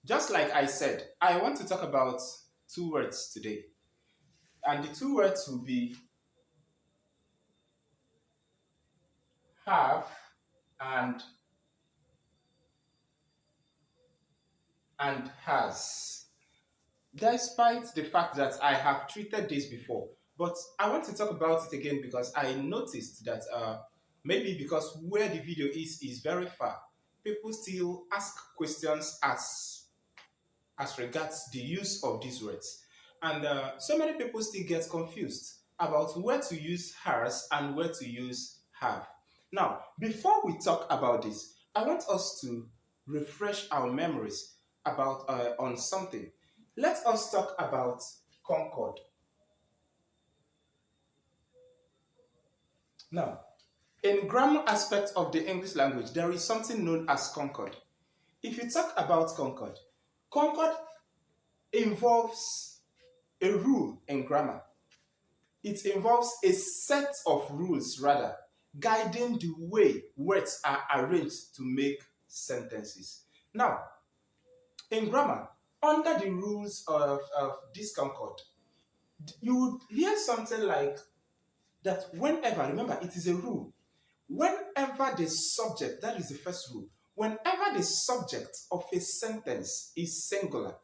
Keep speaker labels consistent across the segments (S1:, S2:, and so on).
S1: Just like I said, I want to talk about two words today. And the two words will be have and has. Despite the fact that I have treated this before, but I want to talk about it again because I noticed that maybe because where the video is very far, people still ask questions as regards the use of these words. And so many people still get confused about where to use has and where to use have. Now, before we talk about this, I want us to refresh our memories about on something. Let us talk about Concord. Now, in grammar aspect of the English language, there is something known as Concord. If you talk about Concord, Concord involves a rule in grammar. It involves a set of rules, rather, guiding the way words are arranged to make sentences. Now, in grammar, under the rules of this concord, you would hear something like that whenever, remember, it is a rule, whenever the subject, that is the first rule, whenever the subject of a sentence is singular,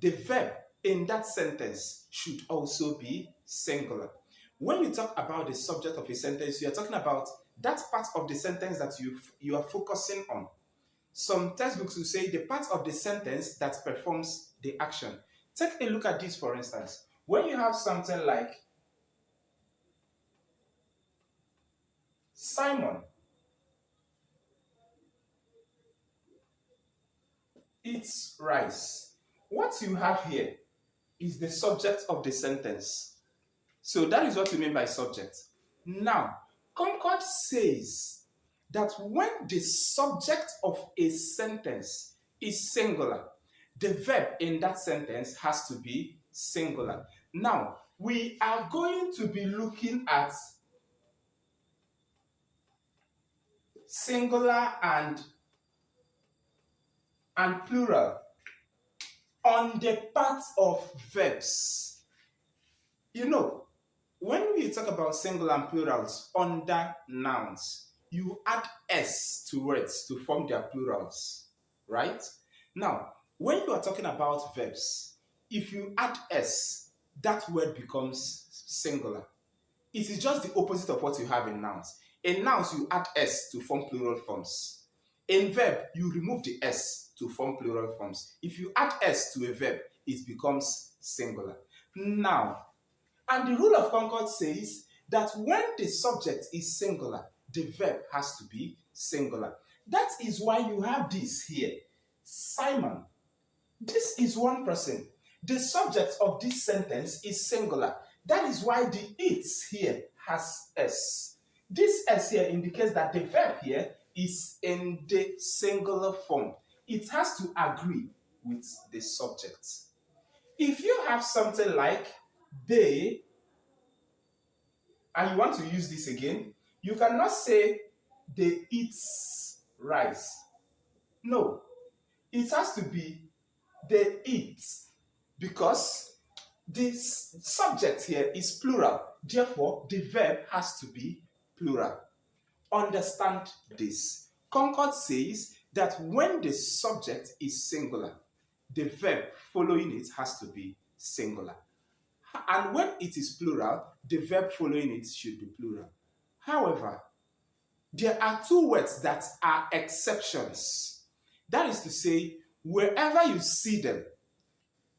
S1: the verb in that sentence should also be singular. When you talk about the subject of a sentence, you are talking about that part of the sentence that you are focusing on. Some textbooks will say the part of the sentence that performs the action. Take a look at this, for instance. When you have something like Simon eats rice, what you have here is the subject of the sentence. So that is what we mean by subject. Now, Concord says that when the subject of a sentence is singular, the verb in that sentence has to be singular. Now, we are going to be looking at singular and plural on the part of verbs. You know, when we talk about singular and plurals under nouns, you add s to words to form their plurals, right? Now, when you are talking about verbs, if you add s, that word becomes singular. It is just the opposite of what you have in nouns. In nouns, you add s to form plural forms. In verb, you remove the s to form plural forms. If you add s to a verb, it becomes singular. Now, and the rule of concord says that when the subject is singular, the verb has to be singular. That is why you have this here. Simon. This is one person. The subject of this sentence is singular. That is why the it's here has s. This s here indicates that the verb here is in the singular form. It has to agree with the subject. If you have something like they, and you want to use this again, you cannot say they eat rice. No, it has to be they eat because the subject here is plural. Therefore, the verb has to be plural. Understand this. Concord says that when the subject is singular, the verb following it has to be singular. And when it is plural, the verb following it should be plural. However, there are two words that are exceptions. That is to say, wherever you see them,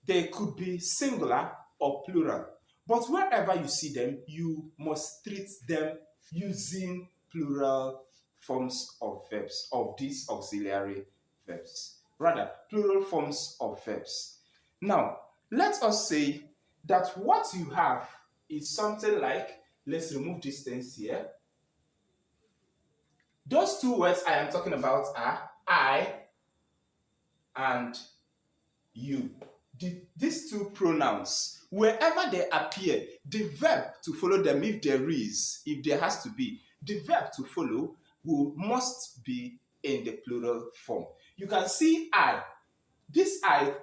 S1: they could be singular or plural. But wherever you see them, you must treat them using plural forms of verbs, of these auxiliary verbs. Rather, plural forms of verbs. Now, let us say that what you have is something like, let's remove these things here. Those two words I am talking about are I and you. These two pronouns, wherever they appear, the verb to follow them, if there has to be, the verb to follow must be in the plural form. You can see I This I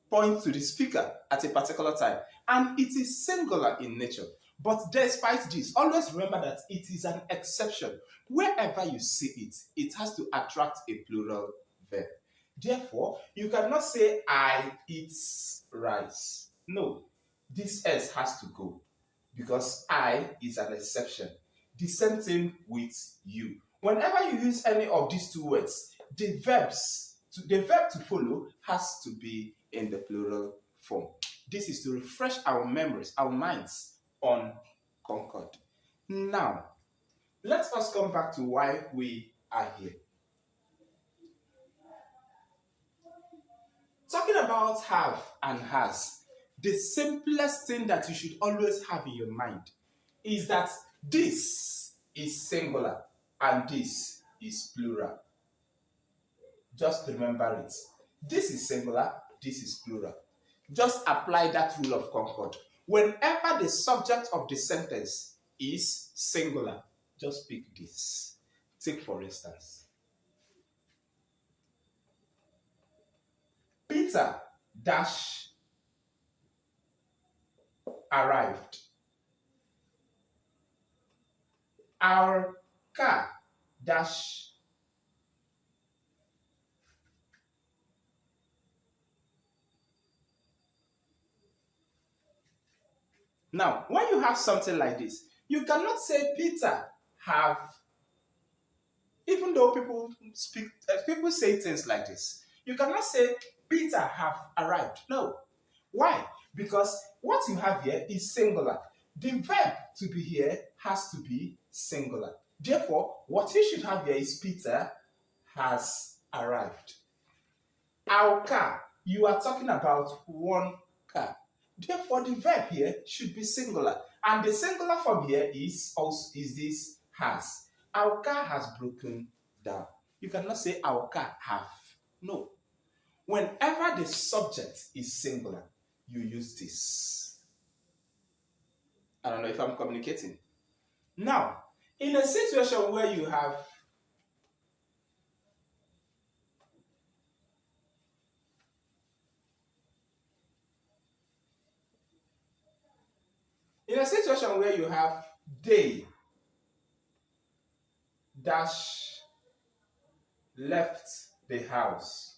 S1: points to the speaker at a particular time, and it is singular in nature. But despite this, always remember that it is an exception. Wherever you see it, it has to attract a plural verb. Therefore, you cannot say I eat rice. No, this S has to go because I is an exception. The same thing with you. Whenever you use any of these two words, the verb to follow has to be in the plural form. This is to refresh our memories, our minds on Concord. Now, let us come back to why we are here. Talking about have and has, the simplest thing that you should always have in your mind is that this is singular and this is plural. Just remember it. This is singular, this is plural. Just apply that rule of Concord. Whenever the subject of the sentence is singular, just pick this. Take for instance, Peter dash arrived. Our car dash now, when you have something like this, you cannot say Peter have, even though people say things like this. You cannot say Peter have arrived. No. Why? Because what you have here is singular. The verb to be here has to be singular. Therefore, what you should have here is Peter has arrived. Our car, you are talking about one car. Therefore, the verb here should be singular. And the singular form here is this has. Our car has broken down. You cannot say our car have. No. Whenever the subject is singular, you use this. I don't know if I'm communicating. Now, in a situation where you have they dash left the house,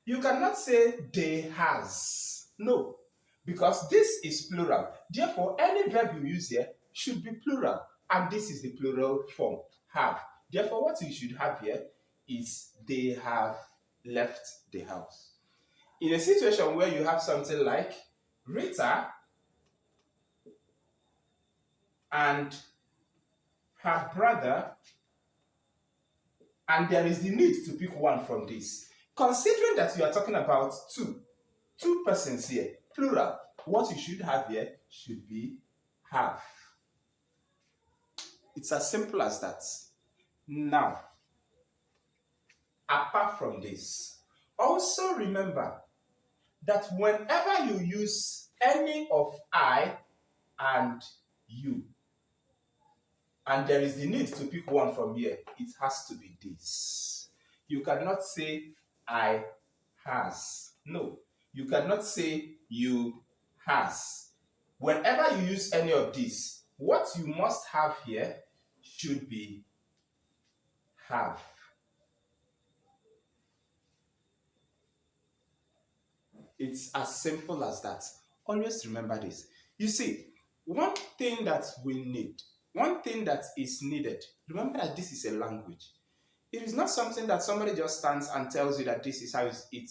S1: you cannot say they has. No, because this is plural. Therefore, any verb you use here should be plural, and this is the plural form, have. Therefore, what you should have here is they have left the house. In a situation where you have something like Rita and her brother, and there is the need to pick one from this. Considering that you are talking about two persons here, plural, what you should have here should be have. It's as simple as that. Now, apart from this, also remember that whenever you use any of I and you, and there is the need to pick one from here, it has to be this. You cannot say I has. No, you cannot say you has. Whenever you use any of these, what you must have here should be have. It's as simple as that. Always remember this. You see, one thing that we need, one thing that is needed, remember that this is a language. It is not something that somebody just stands and tells you that this is how it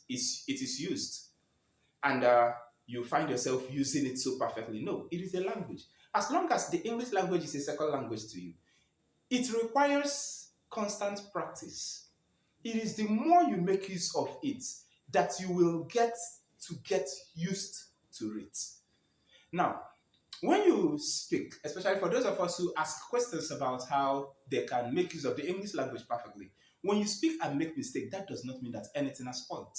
S1: is used. And you find yourself using it so perfectly. No, it is a language. As long as the English language is a second language to you, it requires constant practice. It is the more you make use of it that you will get used to it. Now, when you speak, especially for those of us who ask questions about how they can make use of the English language perfectly, when you speak and make mistake, that does not mean that anything has spoiled.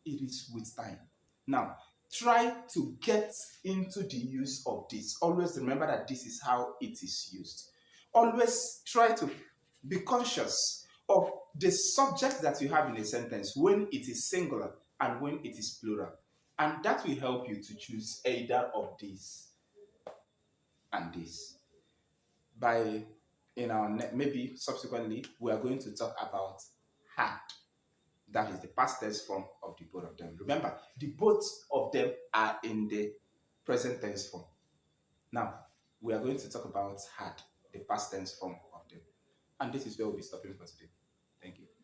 S1: It is with time. Now, try to get into the use of this. Always remember that this is how it is used. Always try to be conscious of the subject that you have in a sentence when it is singular and when it is plural. And that will help you to choose either of these and this. By in our maybe subsequently we are going to talk about had. That is the past tense form of the both of them. Remember, the both of them are in the present tense form. Now, we are going to talk about had, the past tense form of them. And this is where we'll be stopping for today. Thank you.